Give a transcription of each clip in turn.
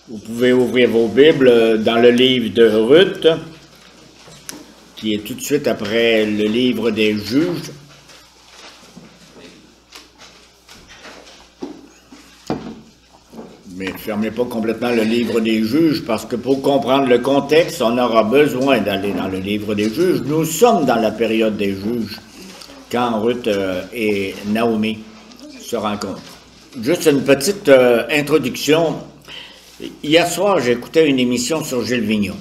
Vous pouvez ouvrir vos Bibles dans le livre de Ruth, qui est tout de suite après le livre des Juges. Mais fermez pas complètement le livre des Juges, parce que pour comprendre le contexte, on aura besoin d'aller dans le livre des Juges. Nous sommes dans la période des Juges, quand Ruth et Naomi se rencontrent. Juste une petite introduction. Hier soir, j'écoutais une émission sur Gilles Vigneault.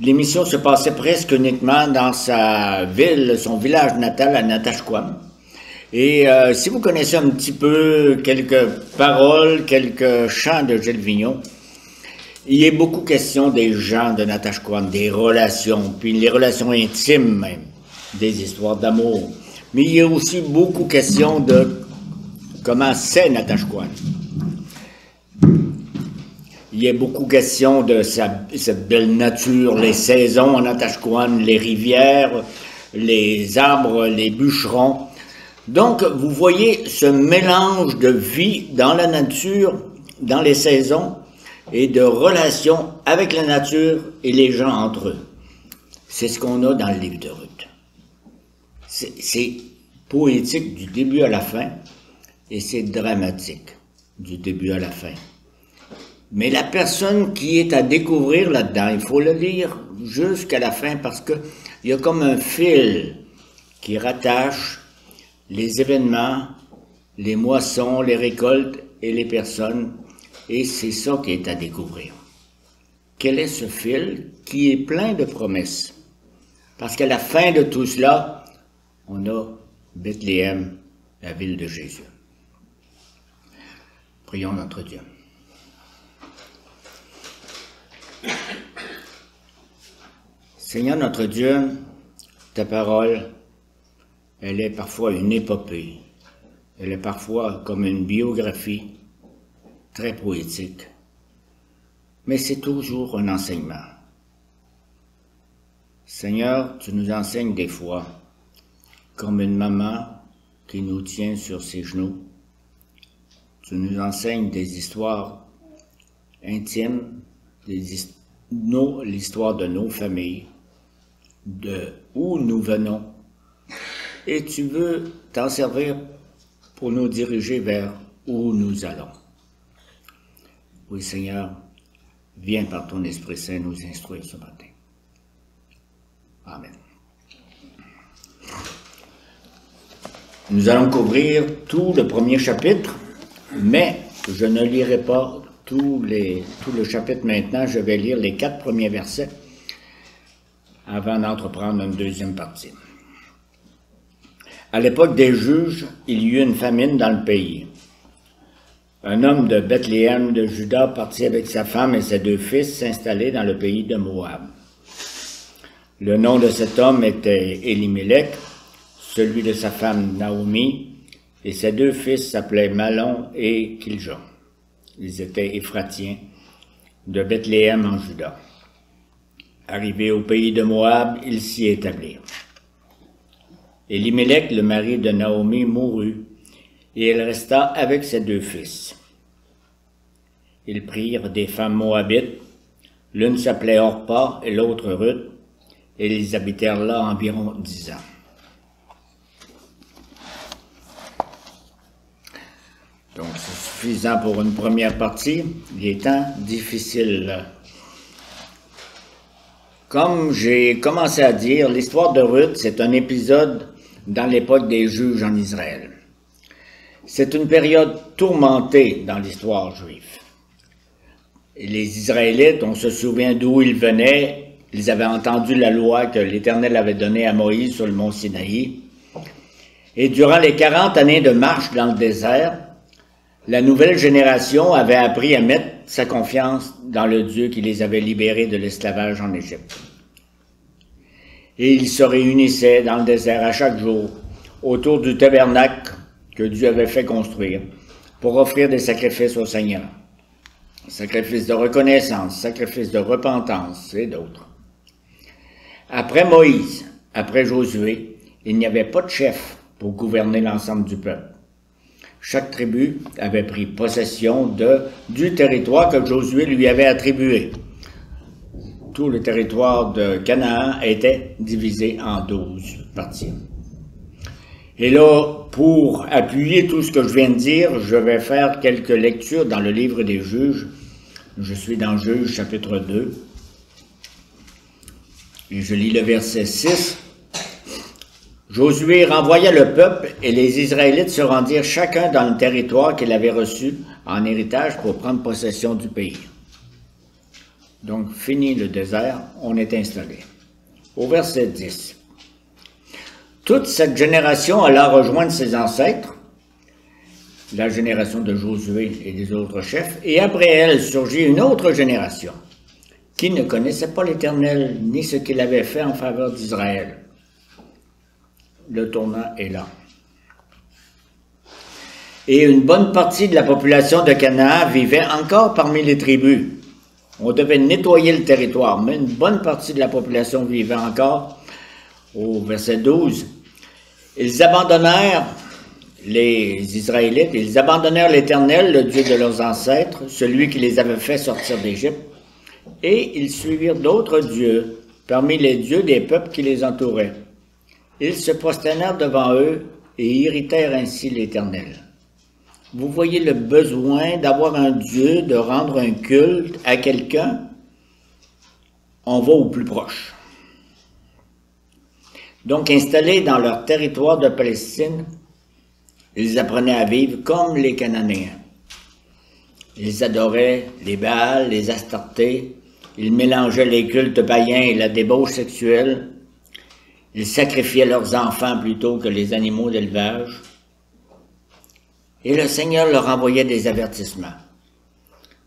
L'émission se passait presque uniquement dans sa ville, son village natal à Natashquan. Et si vous connaissez un petit peu quelques paroles, quelques chants de Gilles Vigneault, il est beaucoup question des gens de Natashquan, des relations, puis les relations intimes même, des histoires d'amour. Mais il y a aussi beaucoup question de comment c'est Natashquan. Il y a beaucoup question de cette belle nature, les saisons en Natashquan, les rivières, les arbres, les bûcherons. Donc, vous voyez ce mélange de vie dans la nature, dans les saisons, et de relations avec la nature et les gens entre eux. C'est ce qu'on a dans le livre de Ruth. C'est poétique du début à la fin, et c'est dramatique du début à la fin. Mais la personne qui est à découvrir là-dedans, il faut le lire jusqu'à la fin parce que il y a comme un fil qui rattache les événements, les moissons, les récoltes et les personnes, et c'est ça qui est à découvrir. Quel est ce fil qui est plein de promesses? Parce qu'à la fin de tout cela, on a Bethléem, la ville de Jésus. Prions notre Dieu. Seigneur notre Dieu, ta parole, elle est parfois une épopée, elle est parfois comme une biographie très poétique, mais c'est toujours un enseignement. Seigneur, tu nous enseignes des fois comme une maman qui nous tient sur ses genoux. Tu nous enseignes des histoires intimes, l'histoire de nos familles, de où nous venons, et tu veux t'en servir pour nous diriger vers où nous allons. Oui, Seigneur, viens par ton Esprit Saint nous instruire ce matin. Amen. Nous allons couvrir tout le premier chapitre, mais je ne lirai pas tout le chapitre maintenant. Je vais lire les 4 premiers versets avant d'entreprendre une deuxième partie. À l'époque des juges, il y eut une famine dans le pays. Un homme de Bethléem de Juda partit avec sa femme et ses 2 fils s'installer dans le pays de Moab. Le nom de cet homme était Elimelech, celui de sa femme Naomi, et ses 2 fils s'appelaient Mahlon et Kiljon. Ils étaient Éphratiens de Bethléem en Juda. Arrivés au pays de Moab, ils s'y établirent. Elimelech, le mari de Naomi, mourut, et elle resta avec ses 2 fils. Ils prirent des femmes moabites, l'une s'appelait Orpa et l'autre Ruth, et ils habitèrent là environ 10 ans. Donc, c'est suffisant pour une première partie. Il est temps difficile. Comme j'ai commencé à dire, l'histoire de Ruth, c'est un épisode dans l'époque des juges en Israël. C'est une période tourmentée dans l'histoire juive. Et les Israélites, on se souvient d'où ils venaient, ils avaient entendu la loi que l'Éternel avait donnée à Moïse sur le mont Sinaï. Et durant les 40 années de marche dans le désert, la nouvelle génération avait appris à mettre sa confiance dans le Dieu qui les avait libérés de l'esclavage en Égypte. Et ils se réunissaient dans le désert à chaque jour autour du tabernacle que Dieu avait fait construire pour offrir des sacrifices au Seigneur. Sacrifices de reconnaissance, sacrifices de repentance et d'autres. Après Moïse, après Josué, il n'y avait pas de chef pour gouverner l'ensemble du peuple. Chaque tribu avait pris possession du territoire que Josué lui avait attribué. Tout le territoire de Canaan était divisé en 12 parties. Et là, pour appuyer tout ce que je viens de dire, je vais faire quelques lectures dans le livre des Juges. Je suis dans Juges chapitre 2. Et je lis le verset 6. Josué renvoya le peuple et les Israélites se rendirent chacun dans le territoire qu'il avait reçu en héritage pour prendre possession du pays. Donc, fini le désert, on est installé. Au verset 10. Toute cette génération alla rejoindre ses ancêtres, la génération de Josué et des autres chefs, et après elle surgit une autre génération qui ne connaissait pas l'Éternel ni ce qu'il avait fait en faveur d'Israël. Le tournant est là. Et une bonne partie de la population de Canaan vivait encore parmi les tribus. On devait nettoyer le territoire, mais une bonne partie de la population vivait encore. Au verset 12, ils abandonnèrent les Israélites, ils abandonnèrent l'Éternel, le Dieu de leurs ancêtres, celui qui les avait fait sortir d'Égypte, et ils suivirent d'autres dieux parmi les dieux des peuples qui les entouraient. Ils se prosternèrent devant eux et irritèrent ainsi l'Éternel. Vous voyez le besoin d'avoir un Dieu, de rendre un culte à quelqu'un, on va au plus proche. Donc, installés dans leur territoire de Palestine, ils apprenaient à vivre comme les Cananéens. Ils adoraient les Baals, les Astartés, ils mélangeaient les cultes païens et la débauche sexuelle, ils sacrifiaient leurs enfants plutôt que les animaux d'élevage. Et le Seigneur leur envoyait des avertissements.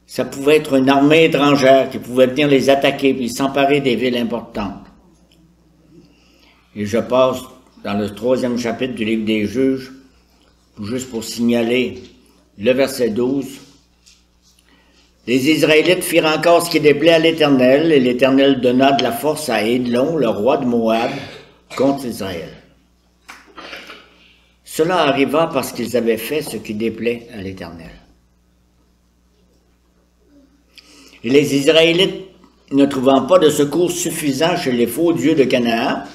Ça pouvait être une armée étrangère qui pouvait venir les attaquer puis s'emparer des villes importantes. Et je passe dans le 3e chapitre du livre des Juges, juste pour signaler le verset 12. Les Israélites firent encore ce qui déplaît à l'Éternel, et l'Éternel donna de la force à Édlon, le roi de Moab, contre Israël. Cela arriva parce qu'ils avaient fait ce qui déplaît à l'Éternel. Et les Israélites, ne trouvant pas de secours suffisant chez les faux dieux de Canaan,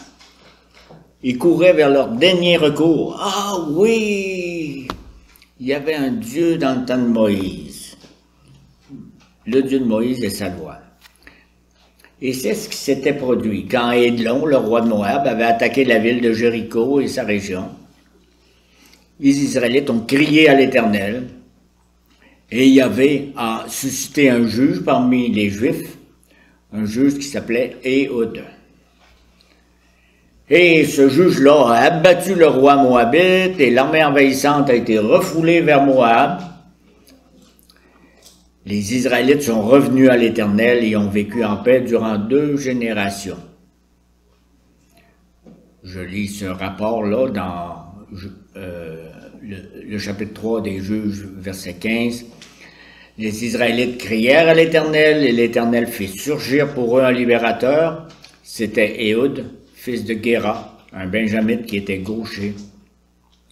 ils couraient vers leur dernier recours. Ah oui, il y avait un Dieu dans le temps de Moïse. Le Dieu de Moïse et sa loi. Et c'est ce qui s'était produit quand Édlon, le roi de Moab, avait attaqué la ville de Jéricho et sa région. Les Israélites ont crié à l'Éternel, et Yahvé a suscité un juge parmi les Juifs, un juge qui s'appelait Éhoud. Et ce juge-là a abattu le roi moabite, et l'armée envahissante a été refoulée vers Moab. Les Israélites sont revenus à l'Éternel et ont vécu en paix durant 2 générations. Je lis ce rapport-là dans le chapitre 3 des Juges, verset 15. Les Israélites crièrent à l'Éternel, et l'Éternel fit surgir pour eux un libérateur. C'était Éhoud, fils de Guéra, un benjamite qui était gaucher.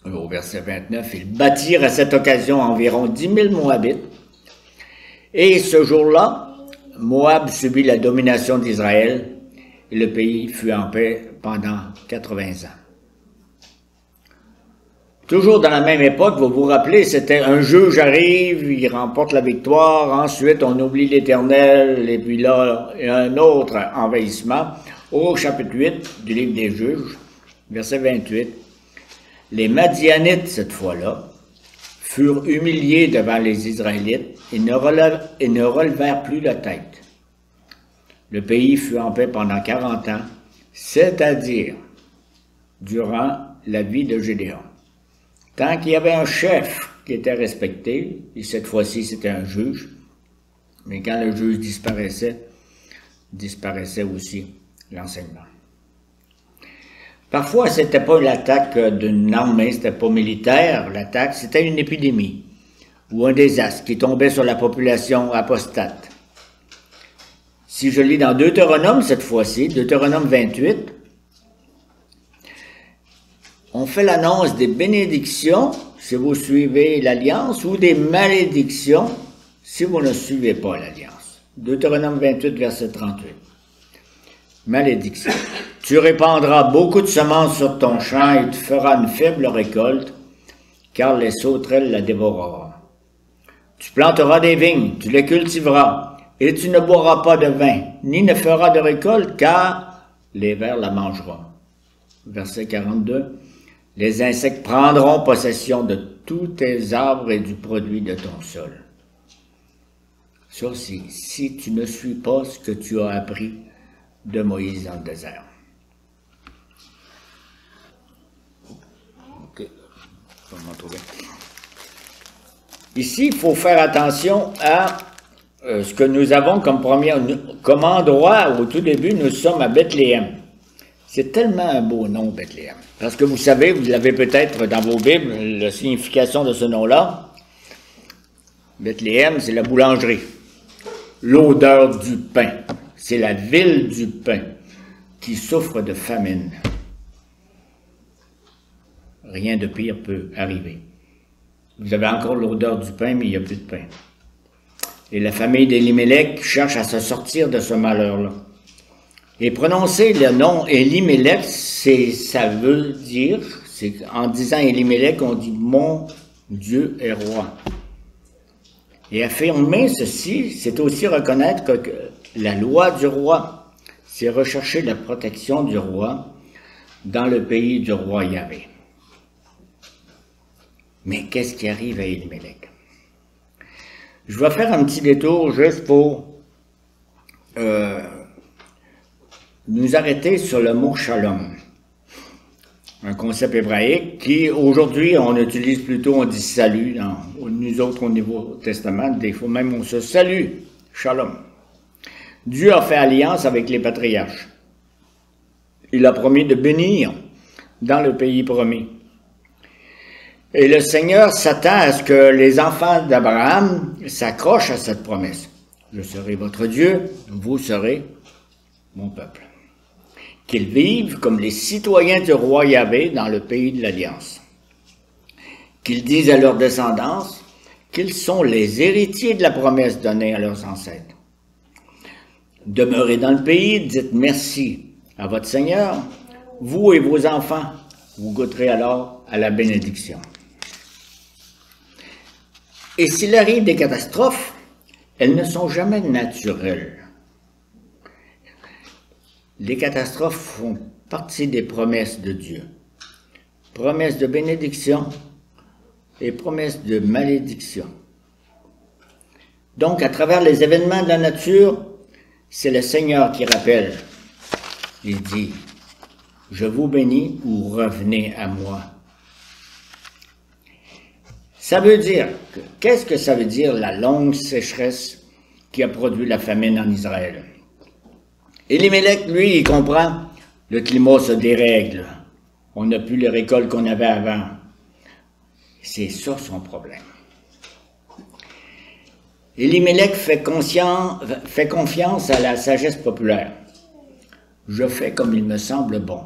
Au verset 29, ils bâtirent à cette occasion environ 10 000 Moabites. Et ce jour-là, Moab subit la domination d'Israël, et le pays fut en paix pendant 80 ans. Toujours dans la même époque, vous vous rappelez, c'était un juge arrive, il remporte la victoire, ensuite on oublie l'Éternel, et puis là, il y a un autre envahissement. Au chapitre 8 du livre des Juges, verset 28, les Madianites, cette fois-là, furent humiliés devant les Israélites et ne relevèrent plus la tête. Le pays fut en paix pendant 40 ans, c'est-à-dire durant la vie de Gédéon. Tant qu'il y avait un chef qui était respecté, et cette fois-ci c'était un juge, mais quand le juge disparaissait aussi l'enseignement. Parfois, ce n'était pas l'attaque d'une armée, ce n'était pas militaire, l'attaque, c'était une épidémie ou un désastre qui tombait sur la population apostate. Si je lis dans Deutéronome cette fois-ci, Deutéronome 28, on fait l'annonce des bénédictions si vous suivez l'Alliance ou des malédictions si vous ne suivez pas l'Alliance. Deutéronome 28, verset 38. Malédiction. Tu répandras beaucoup de semences sur ton champ et tu feras une faible récolte, car les sauterelles la dévoreront. Tu planteras des vignes, tu les cultiveras, et tu ne boiras pas de vin, ni ne feras de récolte, car les vers la mangeront. Verset 42. Les insectes prendront possession de tous tes arbres et du produit de ton sol. Ça, c'est si tu ne suis pas ce que tu as appris de Moïse dans le désert. OK. Je vais m'en trouver. Ici, il faut faire attention à ce que nous avons comme endroit. Au tout début, nous sommes à Bethléem. C'est tellement un beau nom, Bethléem. Parce que vous savez, vous l'avez peut-être dans vos Bibles, la signification de ce nom-là. Bethléem, c'est la boulangerie. L'odeur du pain. C'est la ville du pain qui souffre de famine. Rien de pire peut arriver. Vous avez encore l'odeur du pain, mais il n'y a plus de pain. Et la famille d'Élimélec cherche à se sortir de ce malheur-là. Et prononcer le nom Élimélec, ça veut dire, en disant Élimélec, on dit « Mon Dieu est roi ». Et affirmer ceci, c'est aussi reconnaître que la loi du roi, c'est rechercher la protection du roi dans le pays du roi Yahvé. Mais qu'est-ce qui arrive à Élimélec? Je vais faire un petit détour juste pour nous arrêter sur le mot shalom. Un concept hébraïque qui, aujourd'hui, on utilise plutôt, on dit salut. Nous autres, au Nouveau Testament, des fois même, on se salue. Shalom. Dieu a fait alliance avec les patriarches. Il a promis de bénir dans le pays promis. Et le Seigneur s'attend à ce que les enfants d'Abraham s'accrochent à cette promesse. Je serai votre Dieu, vous serez mon peuple. Qu'ils vivent comme les citoyens du roi Yahvé dans le pays de l'Alliance. Qu'ils disent à leur descendance qu'ils sont les héritiers de la promesse donnée à leurs ancêtres. Demeurez dans le pays, dites merci à votre Seigneur, vous et vos enfants, vous goûterez alors à la bénédiction. Et s'il arrive des catastrophes, elles ne sont jamais naturelles. Les catastrophes font partie des promesses de Dieu. Promesses de bénédiction et promesses de malédiction. Donc, à travers les événements de la nature, c'est le Seigneur qui rappelle. Il dit, « Je vous bénis ou revenez à moi. » Ça veut dire, qu'est-ce que ça veut dire la longue sécheresse qui a produit la famine en Israël? Élimélec, lui, il comprend, le climat se dérègle. On n'a plus les récoltes qu'on avait avant. C'est ça son problème. Élimélec fait confiance à la sagesse populaire. Je fais comme il me semble bon.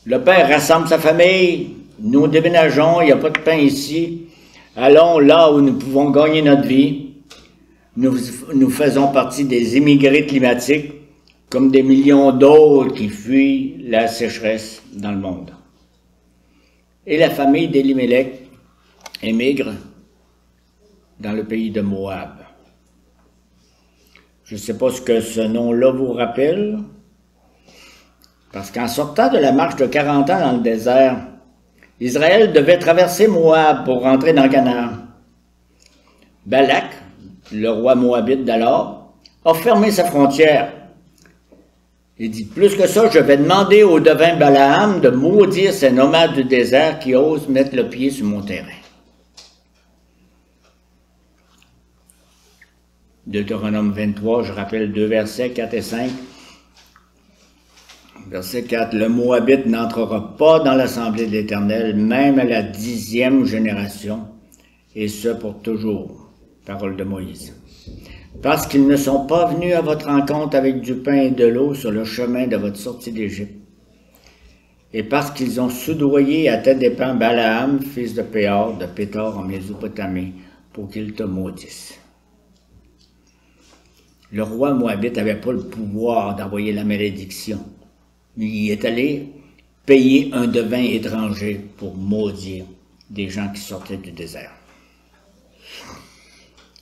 Le père rassemble sa famille, nous déménageons, il n'y a pas de pain ici. Allons là où nous pouvons gagner notre vie. Nous faisons partie des immigrés climatiques, comme des millions d'autres qui fuient la sécheresse dans le monde. Et la famille d'Élimélec émigre dans le pays de Moab. Je ne sais pas ce que ce nom-là vous rappelle, parce qu'en sortant de la marche de 40 ans dans le désert, Israël devait traverser Moab pour rentrer dans Canaan. Balak, le roi moabite d'alors, a fermé sa frontière. Il dit, plus que ça, je vais demander au devin Balaam de maudire ces nomades du désert qui osent mettre le pied sur mon terrain. Deutéronome 23, je rappelle 2 versets 4 et 5. Verset 4, « Le Moabite n'entrera pas dans l'assemblée de l'Éternel, même à la 10e génération, et ce pour toujours. » Parole de Moïse. « Parce qu'ils ne sont pas venus à votre rencontre avec du pain et de l'eau sur le chemin de votre sortie d'Égypte. et parce qu'ils ont soudoyé à tes dépens Balaam, fils de Péor, de Pétor en Mésopotamie, pour qu'il te maudisse. Le roi Moabite n'avait pas le pouvoir d'envoyer la malédiction, mais il est allé payer un devin étranger pour maudire des gens qui sortaient du désert.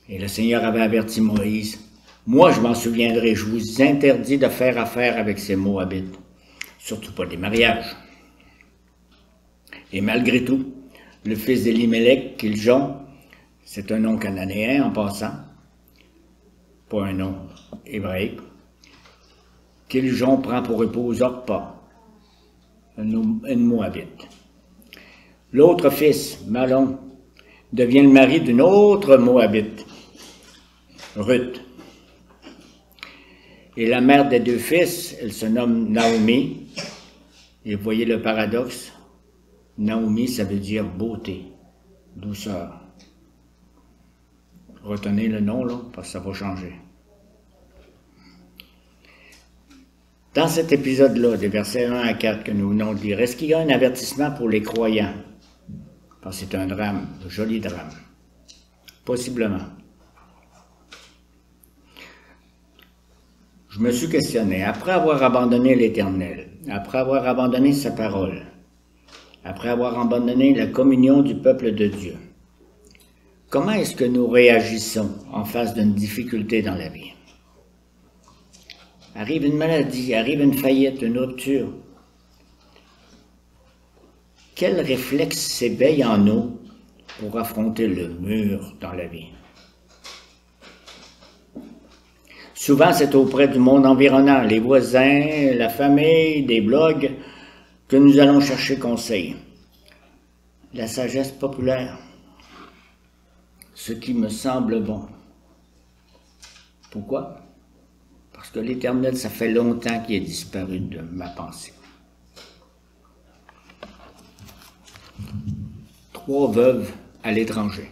Et le Seigneur avait averti Moïse, « Moi, je m'en souviendrai, je vous interdis de faire affaire avec ces Moabites, surtout pas des mariages. » Et malgré tout, le fils d'Elimelech, Kiljon, c'est un nom cananéen en passant, pas un nom hébraïque, Kiljon prend pour épouse Orpa, une Moabite. L'autre fils, Malon, devient le mari d'une autre Moabite, Ruth. Et la mère des deux fils, elle se nomme Naomi. Et vous voyez le paradoxe, Naomi, ça veut dire beauté, douceur. Retenez le nom, là, parce que ça va changer. Dans cet épisode-là, des versets 1 à 4 que nous venons de lire, est-ce qu'il y a un avertissement pour les croyants? Parce que c'est un drame, un joli drame. Possiblement. Je me suis questionné, après avoir abandonné l'Éternel, après avoir abandonné sa parole, après avoir abandonné la communion du peuple de Dieu, comment est-ce que nous réagissons en face d'une difficulté dans la vie? Arrive une maladie, arrive une faillite, une rupture. Quel réflexe s'éveille en nous pour affronter le mur dans la vie? Souvent, c'est auprès du monde environnant, les voisins, la famille, des blogs, que nous allons chercher conseil. La sagesse populaire, ce qui me semble bon. Pourquoi? Parce que l'Éternel, ça fait longtemps qu'il est disparu de ma pensée. 3 veuves à l'étranger.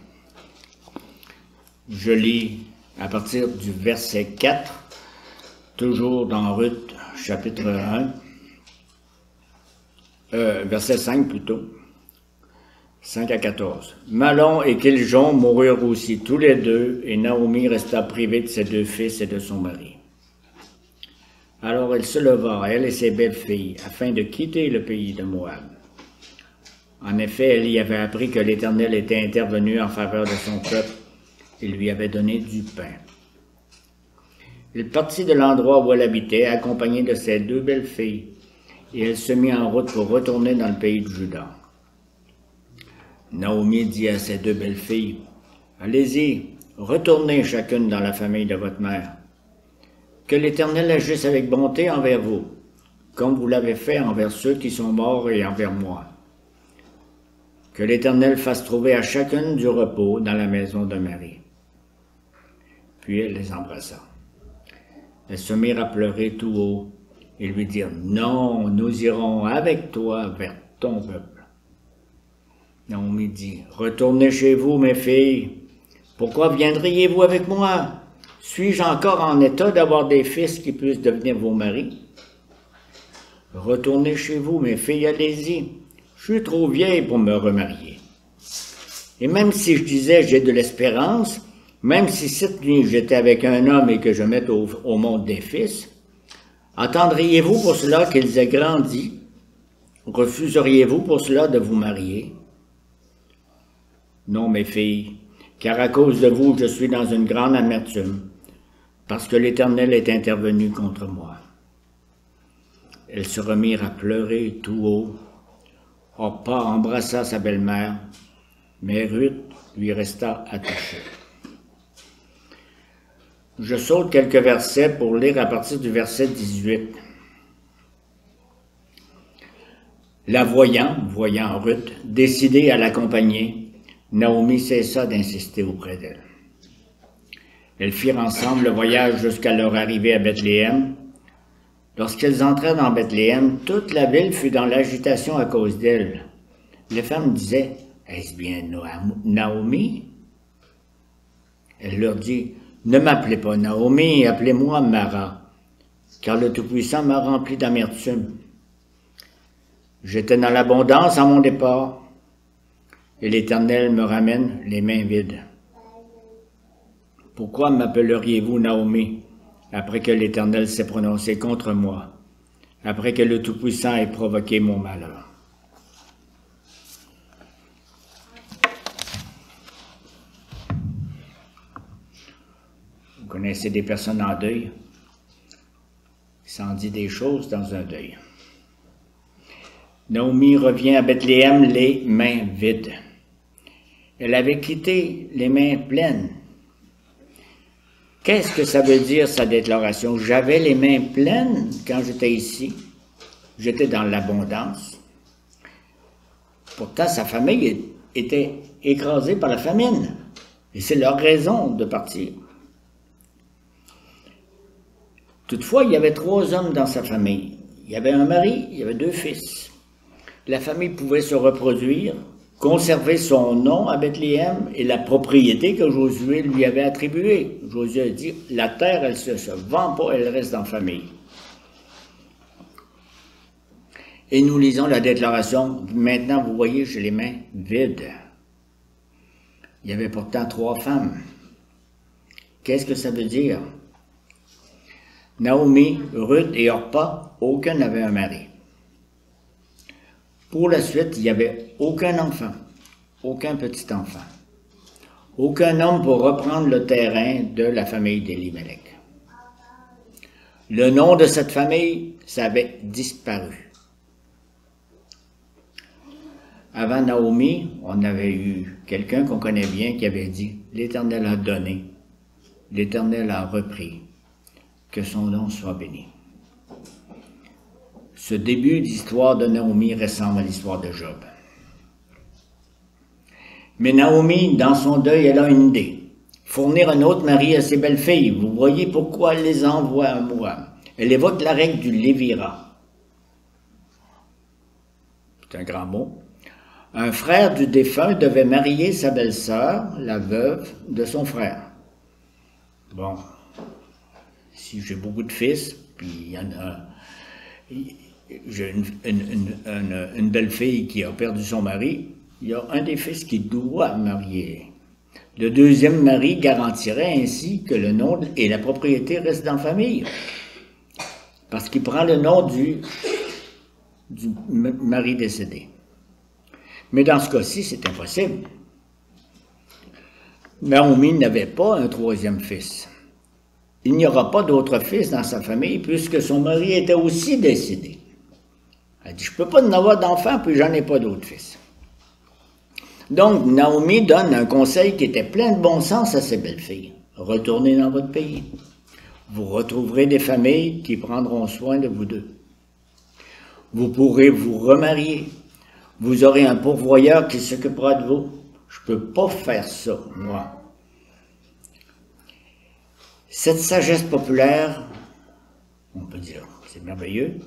Je lis à partir du verset 4, toujours dans Ruth, chapitre 1, verset 5 plutôt, 5 à 14. Malon et Kiljon moururent aussi tous les deux, et Naomi resta privée de ses 2 fils et de son mari. Alors elle se leva, elle et ses belles filles, afin de quitter le pays de Moab. En effet, elle y avait appris que l'Éternel était intervenu en faveur de son peuple et lui avait donné du pain. Il partit de l'endroit où elle habitait, accompagnée de ses 2 belles filles, et elle se mit en route pour retourner dans le pays de Juda. Naomi dit à ses 2 belles filles, « Allez-y, retournez chacune dans la famille de votre mère. Que l'Éternel agisse avec bonté envers vous, comme vous l'avez fait envers ceux qui sont morts et envers moi. Que l'Éternel fasse trouver à chacune du repos dans la maison de Marie. » Puis elle les embrassa. Elles se mirent à pleurer tout haut et lui dirent, « Non, nous irons avec toi vers ton peuple. » Naomi dit, « Retournez chez vous, mes filles. Pourquoi viendriez-vous avec moi? Suis-je encore en état d'avoir des fils qui puissent devenir vos maris? Retournez chez vous, mes filles, allez-y. Je suis trop vieille pour me remarier. Et même si je disais j'ai de l'espérance, même si cette nuit j'étais avec un homme et que je mette au monde des fils, attendriez-vous pour cela qu'ils aient grandi? Refuseriez-vous pour cela de vous marier? Non, mes filles, car à cause de vous, je suis dans une grande amertume, parce que l'Éternel est intervenu contre moi. » Elles se remirent à pleurer tout haut. Orpa embrassa sa belle-mère, mais Ruth lui resta attachée. Je saute quelques versets pour lire à partir du verset 18. La voyant Ruth, décidée à l'accompagner, Naomi cessa d'insister auprès d'elle. Elles firent ensemble le voyage jusqu'à leur arrivée à Bethléem. Lorsqu'elles entrèrent dans Bethléem, toute la ville fut dans l'agitation à cause d'elles. Les femmes disaient, « Est-ce bien Naomi? » Elle leur dit, « Ne m'appelez pas Naomi, appelez-moi Mara, car le Tout-Puissant m'a rempli d'amertume. J'étais dans l'abondance à mon départ, et l'Éternel me ramène les mains vides. Pourquoi m'appelleriez-vous Naomi, après que l'Éternel s'est prononcé contre moi, après que le Tout-Puissant ait provoqué mon malheur? Vous connaissez des personnes en deuil? Il s'en dit des choses dans un deuil. Naomi revient à Bethléem les mains vides. Elle avait quitté les mains pleines. Qu'est-ce que ça veut dire, sa déclaration? J'avais les mains pleines quand j'étais ici. J'étais dans l'abondance. Pourtant, sa famille était écrasée par la famine. Et c'est leur raison de partir. Toutefois, il y avait 3 hommes dans sa famille. Il y avait un mari, il y avait 2 fils. La famille pouvait se reproduire, conserver son nom à Bethléem et la propriété que Josué lui avait attribuée. Josué a dit, la terre, elle ne se vend pas, elle reste dans la famille. Et nous lisons la déclaration, maintenant vous voyez, j'ai les mains vides. Il y avait pourtant 3 femmes. Qu'est-ce que ça veut dire? Naomi, Ruth et Orpa, aucun n'avait un mari. Pour la suite, il n'y avait aucun enfant, aucun petit enfant, aucun homme pour reprendre le terrain de la famille d'Elimelech. Le nom de cette famille, ça avait disparu. Avant Naomi, on avait eu quelqu'un qu'on connaît bien qui avait dit « L'Éternel a donné, l'Éternel a repris, que son nom soit béni ». Ce début d'histoire de Naomi ressemble à l'histoire de Job. Mais Naomi, dans son deuil, elle a une idée. Fournir un autre mari à ses belles-filles. Vous voyez pourquoi elle les envoie à moi. Elle évoque la règle du lévira. C'est un grand mot. Un frère du défunt devait marier sa belle-sœur, la veuve de son frère. Bon, si j'ai beaucoup de fils, puis il y en a... J'ai une belle-fille qui a perdu son mari, il y a un des fils qui doit marier. Le deuxième mari garantirait ainsi que le nom et la propriété restent dans la famille. Parce qu'il prend le nom du mari décédé. Mais dans ce cas-ci, c'est impossible. Naomi n'avait pas un 3e fils. Il n'y aura pas d'autre fils dans sa famille puisque son mari était aussi décédé. Elle dit, je ne peux pas en avoir d'enfants, puis j'en ai pas d'autres fils. Donc, Naomi donne un conseil qui était plein de bon sens à ses belles-filles. Retournez dans votre pays. Vous retrouverez des familles qui prendront soin de vous deux. Vous pourrez vous remarier. Vous aurez un pourvoyeur qui s'occupera de vous. Je ne peux pas faire ça, moi. Cette sagesse populaire, on peut dire, c'est merveilleux,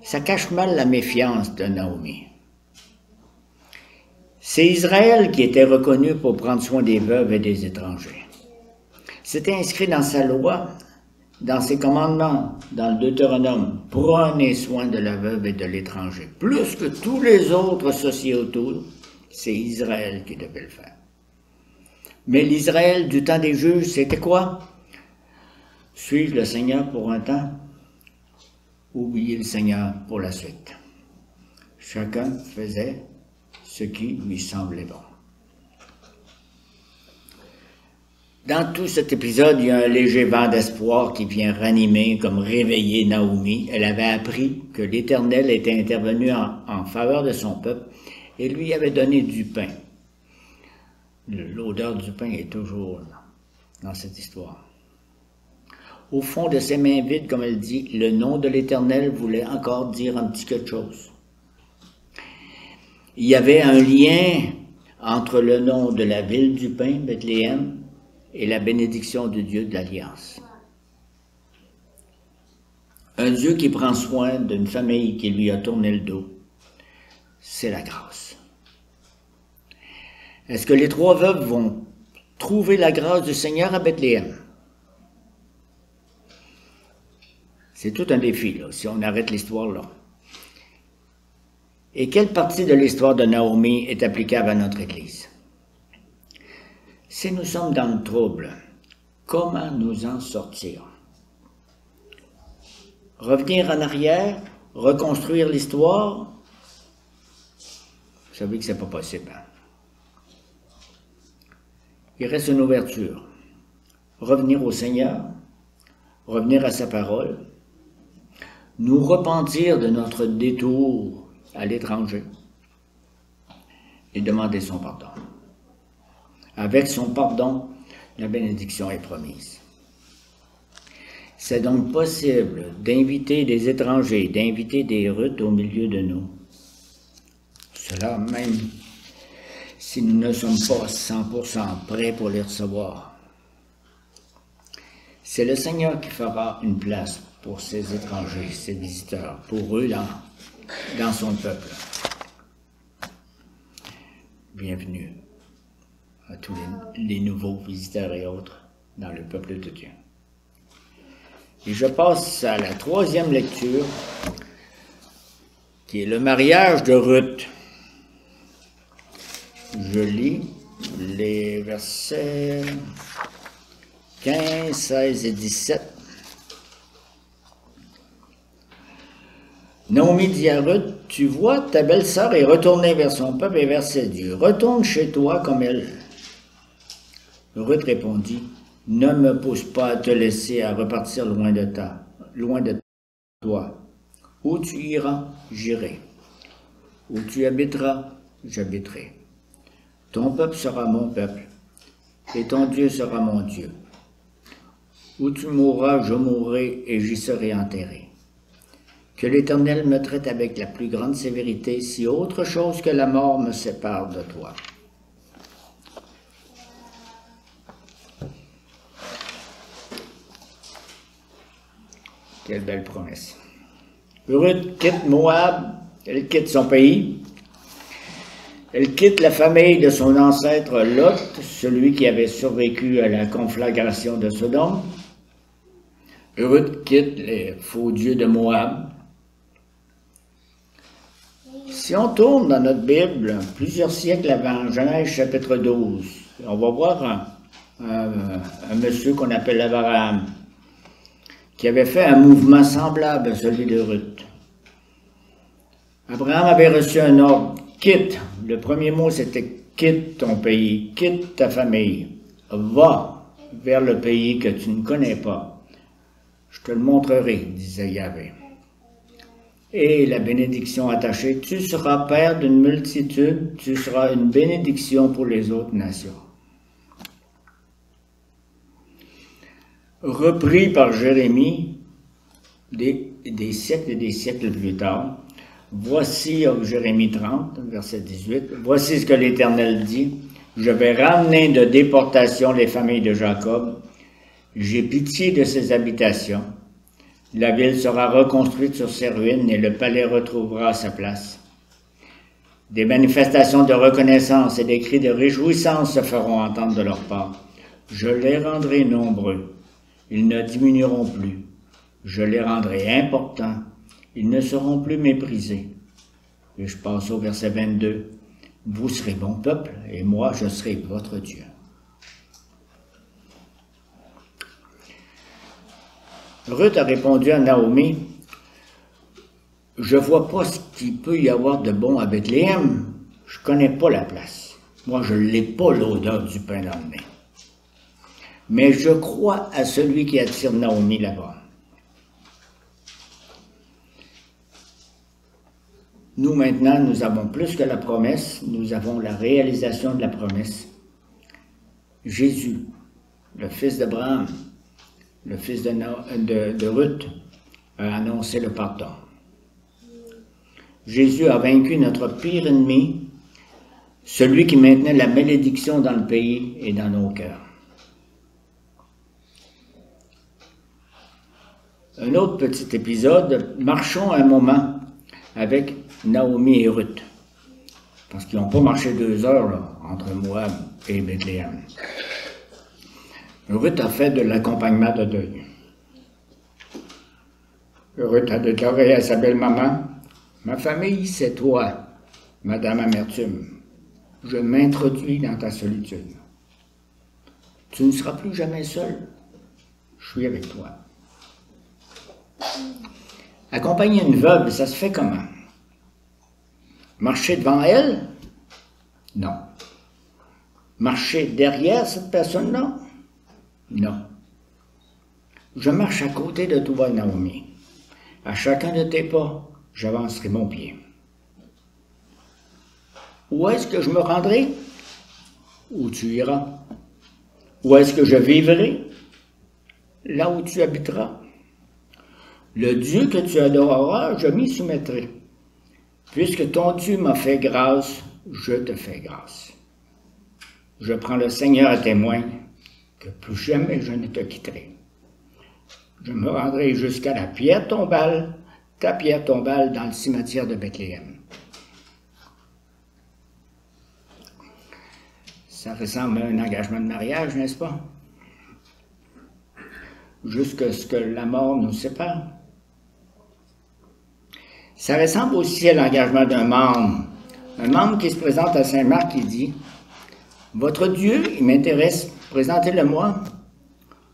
ça cache mal la méfiance de Naomi. C'est Israël qui était reconnu pour prendre soin des veuves et des étrangers. C'était inscrit dans sa loi, dans ses commandements, dans le Deutéronome. Prenez soin de la veuve et de l'étranger. Plus que tous les autres sociétaux, c'est Israël qui devait le faire. Mais l'Israël du temps des juges, c'était quoi? Suivre le Seigneur pour un temps, oublier le Seigneur pour la suite. Chacun faisait ce qui lui semblait bon. Dans tout cet épisode, il y a un léger vent d'espoir qui vient ranimer, comme réveiller Naomi. Elle avait appris que l'Éternel était intervenu en faveur de son peuple et lui avait donné du pain. L'odeur du pain est toujours là, dans cette histoire. Au fond de ses mains vides, comme elle dit, le nom de l'Éternel voulait encore dire un petit quelque chose. Il y avait un lien entre le nom de la ville du pain, Bethléem, et la bénédiction du Dieu de l'Alliance. Un Dieu qui prend soin d'une famille qui lui a tourné le dos, c'est la grâce. Est-ce que les 3 veuves vont trouver la grâce du Seigneur à Bethléem? C'est tout un défi, là, si on arrête l'histoire là. Et quelle partie de l'histoire de Naomi est applicable à notre Église? Si nous sommes dans le trouble, comment nous en sortir? Revenir en arrière? Reconstruire l'histoire? Vous savez que c'est pas possible. Hein? Il reste une ouverture. Revenir au Seigneur, revenir à sa parole, nous repentir de notre détour à l'étranger et demander son pardon. Avec son pardon, la bénédiction est promise. C'est donc possible d'inviter des étrangers, d'inviter des Ruth au milieu de nous. Cela même si nous ne sommes pas 100% prêts pour les recevoir. C'est le Seigneur qui fera une place pour ces étrangers, ces visiteurs, pour eux dans son peuple. Bienvenue à tous les nouveaux visiteurs et autres dans le peuple de Dieu. Et je passe à la troisième lecture, qui est le mariage de Ruth. Je lis les versets 15, 16 et 17. Naomi dit à Ruth, « Tu vois, ta belle-sœur est retournée vers son peuple et vers ses dieux. Retourne chez toi comme elle. » Ruth répondit, « Ne me pousse pas à te laisser à repartir loin de toi. Où tu iras, j'irai. Où tu habiteras, j'habiterai. Ton peuple sera mon peuple, et ton Dieu sera mon Dieu. Où tu mourras, je mourrai, et j'y serai enterré. Que l'Éternel me traite avec la plus grande sévérité, si autre chose que la mort me sépare de toi. » Quelle belle promesse. Ruth quitte Moab, elle quitte son pays, elle quitte la famille de son ancêtre Lot, celui qui avait survécu à la conflagration de Sodome. Ruth quitte les faux dieux de Moab. Si on tourne dans notre Bible, plusieurs siècles avant Genèse chapitre 12, on va voir un monsieur qu'on appelle Abraham, qui avait fait un mouvement semblable à celui de Ruth. Abraham avait reçu un ordre, quitte. Le premier mot, c'était quitte ton pays, quitte ta famille, va vers le pays que tu ne connais pas. Je te le montrerai, disait Yahvé. Et la bénédiction attachée, tu seras père d'une multitude, tu seras une bénédiction pour les autres nations. Repris par Jérémie, des siècles et des siècles plus tard, voici, Jérémie 30, verset 18, « Voici ce que l'Éternel dit, je vais ramener de déportation les familles de Jacob, j'ai pitié de ses habitations, la ville sera reconstruite sur ses ruines et le palais retrouvera sa place. Des manifestations de reconnaissance et des cris de réjouissance se feront entendre de leur part. Je les rendrai nombreux. Ils ne diminueront plus. Je les rendrai importants. Ils ne seront plus méprisés. » Et je passe au verset 22. « Vous serez mon peuple, et moi je serai votre Dieu. » Ruth a répondu à Naomi, « Je vois pas ce qu'il peut y avoir de bon à Bethléem. Je connais pas la place. Moi, je n'ai pas l'odeur du pain dans le nez. Mais je crois à celui qui attire Naomi là-bas. » Nous, maintenant, nous avons plus que la promesse, nous avons la réalisation de la promesse. Jésus, le fils d'Abraham, le fils de Ruth, a annoncé le pardon. Jésus a vaincu notre pire ennemi, celui qui maintenait la malédiction dans le pays et dans nos cœurs. Un autre petit épisode, marchons un moment avec Naomi et Ruth, parce qu'ils n'ont pas marché 2 heures là, entre Moab et Bethléem. Ruth a fait de l'accompagnement de deuil. Ruth a déclaré à sa belle-maman, « Ma famille, c'est toi. Madame Amertume, je m'introduis dans ta solitude. Tu ne seras plus jamais seul. Je suis avec toi. Accompagner une veuve, ça se fait comment? Marcher devant elle? Non. Marcher derrière cette personne-là? Non. Je marche à côté de toi, Naomi. À chacun de tes pas, j'avancerai mon pied. Où est-ce que je me rendrai? Où tu iras. Où est-ce que je vivrai? Là où tu habiteras. Le Dieu que tu adoreras, je m'y soumettrai. Puisque ton Dieu m'a fait grâce, je te fais grâce. Je prends le Seigneur à témoin que plus jamais je ne te quitterai. Je me rendrai jusqu'à la pierre tombale, ta pierre tombale dans le cimetière de Bethléem. Ça ressemble à un engagement de mariage, n'est-ce pas? Jusqu'à ce que la mort nous sépare. Ça ressemble aussi à l'engagement d'un membre. Un membre qui se présente à Saint-Marc qui dit « Votre Dieu, il m'intéresse, présentez-le-moi.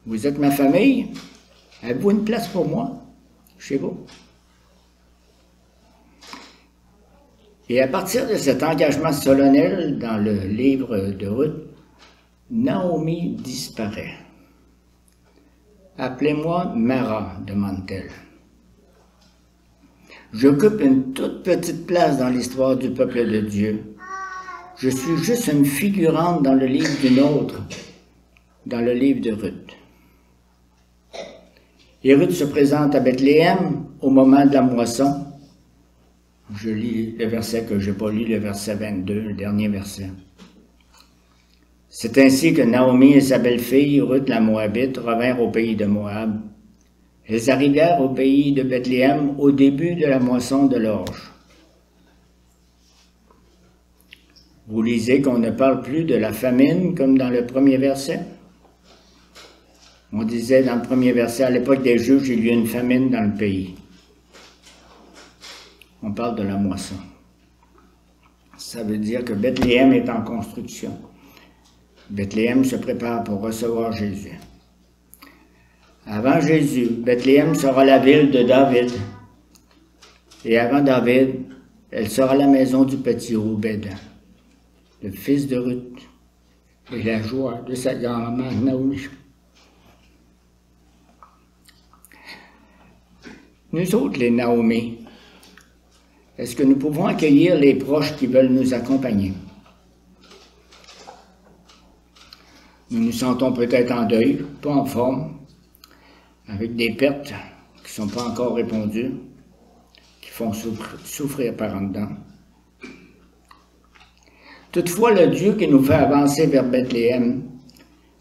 Vous êtes ma famille. Avez-vous une place pour moi chez vous? » Et à partir de cet engagement solennel dans le livre de Ruth, Naomi disparaît. « Appelez-moi Mara, demande-t-elle. J'occupe une toute petite place dans l'histoire du peuple de Dieu. Je suis juste une figurante dans le livre d'une autre, dans le livre de Ruth. » Et Ruth se présente à Bethléem au moment de la moisson. Je lis le verset que je n'ai pas lu, le verset 22, le dernier verset. C'est ainsi que Naomi et sa belle-fille, Ruth la Moabite, revinrent au pays de Moab. Elles arrivèrent au pays de Bethléem au début de la moisson de l'orge. Vous lisez qu'on ne parle plus de la famine comme dans le premier verset? On disait dans le premier verset, à l'époque des juges, il y a eu une famine dans le pays. On parle de la moisson. Ça veut dire que Bethléem est en construction. Bethléem se prépare pour recevoir Jésus. Avant Jésus, Bethléem sera la ville de David. Et avant David, elle sera la maison du petit Obed, le fils de Ruth, et la joie de sa grand-mère Naomi. Nous autres, les Naomi, est-ce que nous pouvons accueillir les proches qui veulent nous accompagner? Nous nous sentons peut-être en deuil, pas en forme, avec des pertes qui ne sont pas encore répondues, qui font souffrir par en dedans. Toutefois, le Dieu qui nous fait avancer vers Bethléem,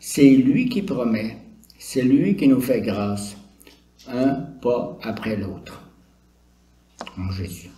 c'est lui qui promet, c'est lui qui nous fait grâce, un pas après l'autre, en Jésus.